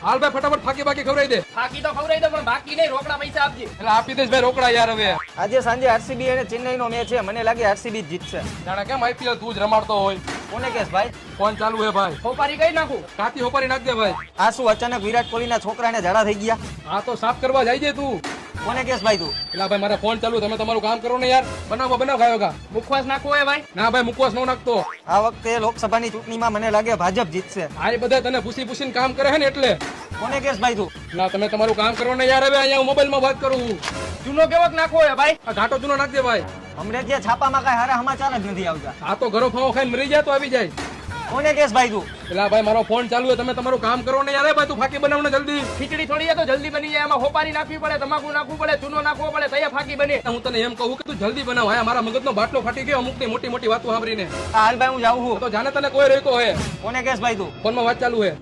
હાલ ભાઈ ફટાફટ ફાકી બાકી ખવડાવી દે. ફાકી તો ખવડાવી દો પણ બાકી નહીં, રોકડા પૈસા આપજે. એટલે આપી દઈશ ભાઈ રોકડા યાર. હવે આજે સાંજે આરસીબી અને ચેન્નઈનો મેચ છે, મને લાગે આરસીબી જીતશે. જાણે કેમ આઈપીએલ તું જ રમાડતો હોય. કોને કેસ ભાઈ? ફોન ચાલુ હે ભાઈ. હોપારી કઈ નાખું. કાતી હોપારી નાખ દે ભાઈ. આ શું અચાનક વિરાટ કોહલીના છોકરાને ઝાડા થઈ ગયા? આ તો સાફ કરવા જાય છે તું. કોને કેસ ભાઈ તું? એટલે ભાઈ મારા ફોન ચાલુ, તમે તમારું કામ કરો ને યાર. બનાવો ખાયો કા. મુખવાસ નાખવો હે ભાઈ. ના ભાઈ મુકવાસ ન નાખતો. આ વખતે લોકસભાની ચૂંટણીમાં મને લાગે ભાજપ જીતશે. આ બધા તને પૂછીને કામ કરે છે ને એટલે. કોને કેસ ભાઈ તું? ના તમે તમારું કામ કરો ને યાર. હવે અહીંયા મોબાઈલમાં વાત કરું છું. ચૂનો કેવોક નાખવો હે ભાઈ. આ ઘાટો ચૂનો નાખ દે ભાઈ. હમણાં ત્યાં છાપામાં કઈ હારા સમાચાર જ નથી આવતા. આ તો ઘરો ફાવો ખાઈને મરી જાય તો આવી જાય. કોને કેસ ભાઈ તું? એટલે ભાઈ મારો ફોન ચાલુ છે, તમે તમારું કામ કરો ને યાર. ભાઈ તું ફાકી બનાવ ને જલ્દી. ખીચડી થોડી હે તો જલ્દી બની જાય. એમાં હોપારી નાખવી પડે, તમાકુ નાખવું પડે, ચૂનો નાખવો પડે, તૈયાર ફાકી બને. હું તને એમ કહું કે તું જલ્દી બનાવ. હા મારા મગજનો બાટલો ફાટી ગયો અમુક ની મોટી મોટી વાતો સાંભળીને. હાલ ભાઈ હું જાઉં છું. તો જાને તને કોઈ રોક્યો હે. કોને કેસ ભાઈ તું? ફોનમાં વાત ચાલુ હે.